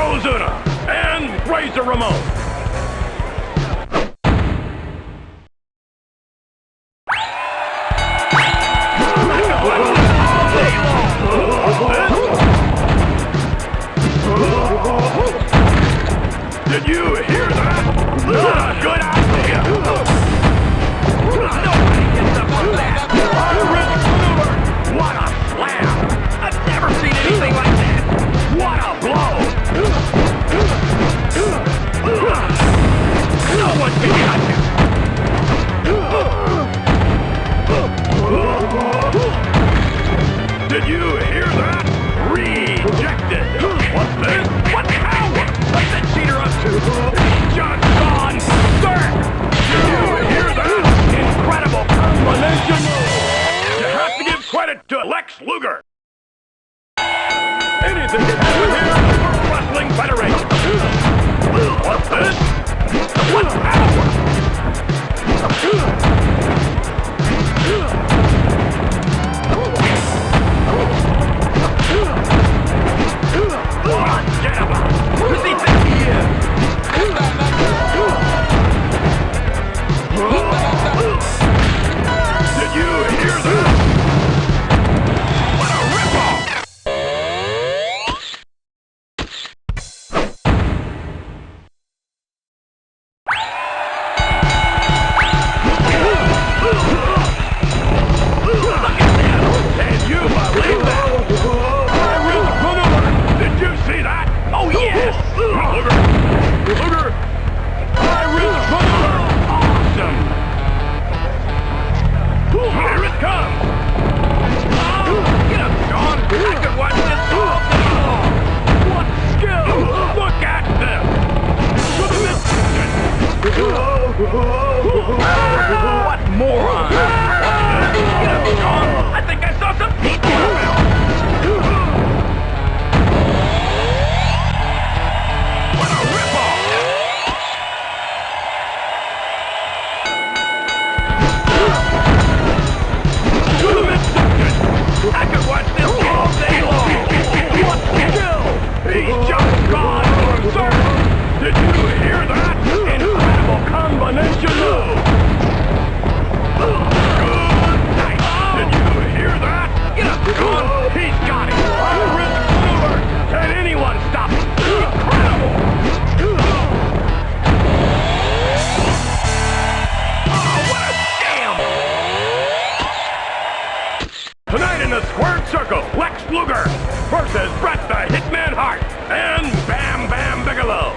Yokozuna and Razor Ramon. Did you hear that? Not a good idea. Nobody gets up on that. What a slam! I've never seen anything like that. What a blow! No one can touch him. Did you hear that? Rejected. What's this? What power? What's that cheater up to? Just gone berserk. Did you hear that? Incredible combination. You have to give credit to Lex Luger. Anything can happen here in the World Wrestling Federation. What's this? What power? Who does he think he is? Did you hear that? What a rip-off! Look at this! Can you believe that? Did you see that? Oh yes! Luger! Luger! Irish Luger! Awesome! Here it comes! Get up, Sean! I could watch this all day long! What skill! Look at this! To the midsection! What moron! Get up, Sean! I think I saw some people around! I could watch this all day long! What skill! He's just gone berserk! Did you hear that? Incredible combination move! Good night! Did you hear that? Get up, Sean! He's got it! Irish Luger! Can anyone stop him? Incredible! Oh, what a scam! Tonight in the Squared Circle, Lex Luger versus Bret the Hitman Hart and Bam Bam Bigelow.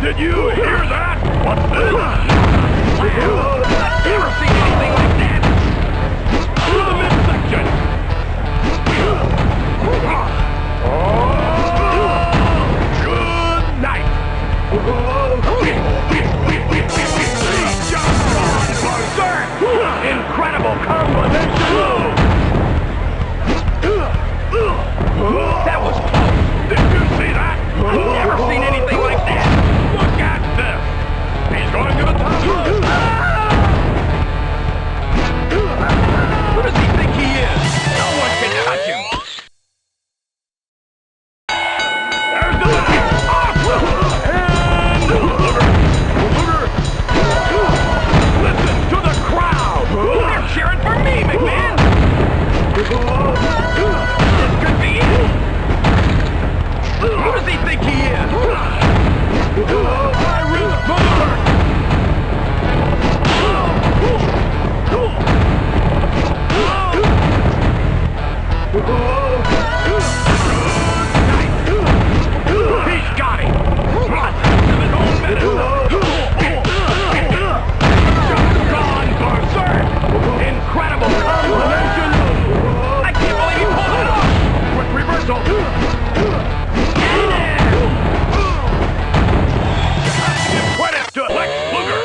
Did you hear that? What's this? Wow! I've never seen anything like that! To the midsection! Good night! Incredible combination move! That was close! Did you see that? I've never seen anything like that! Look at this! He's going to the top rope! Who does he think he is? No one can touch him! There's the line! And Luger! Listen to the crowd! They're cheering for me, McMahon! This could be it! Who does he think he is? Iron Luger! He's got him! Of his own medicine! Gone berserk! Incredible combination! I can't believe he pulled it off! Quick reversal! Give credit to Lex Luger!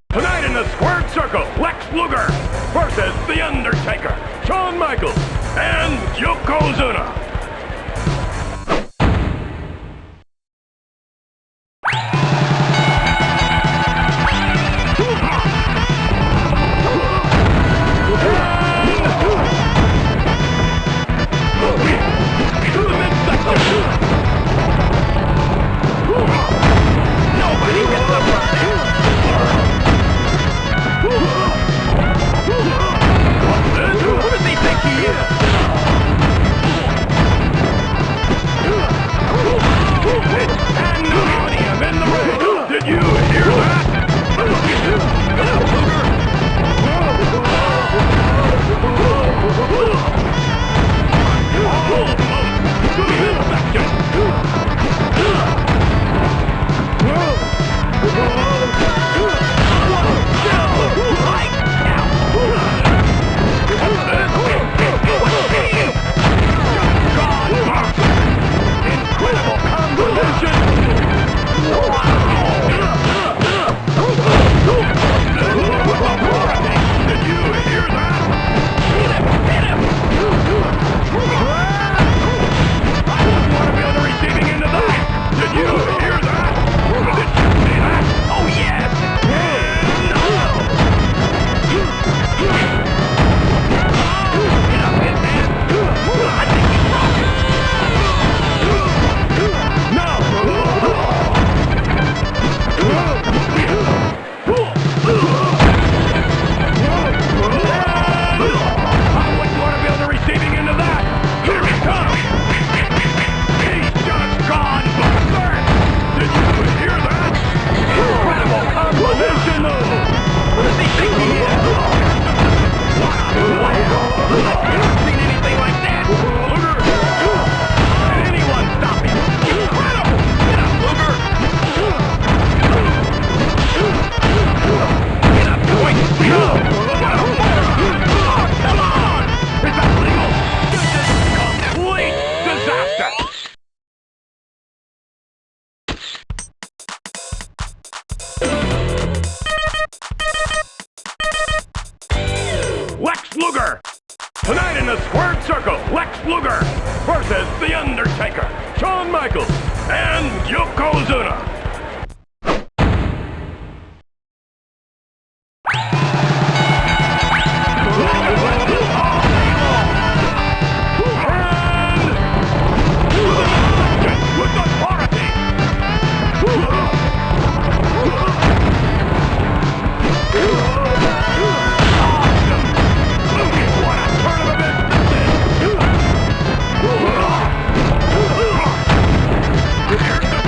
Tonight in the squared circle, Lex Luger versus The Undertaker, Shawn Michaels, and Yokozuna. Nobody gets up from there. Who does he think he is? It's pandemonium in the ring. Did you hear that? Incredible combination! Did you hear that? Hit him! Hit him! I wouldn't want to be on the receiving end of that! Did you hear that? Did you see that? Oh yes! No! Get up, hit man! I think he's broken! No! I wouldn't want to be on the receiving end of that! Here he comes! He's just gone berserk! Did you hear that? Incredible combination move! Who does he think he is? Wow! I've never seen anything like that! Luger! Can anyone stop him? Incredible! Get up, Luger! Get up, boy! No! What a moron! Oh, come on! Is that legal? This is a complete disaster! Lex Luger! Tonight in the squared circle, Lex Luger versus The Undertaker, Shawn Michaels, and Yokozuna. With authority! What a turn of events this is! Here's the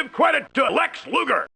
give credit to Lex Luger.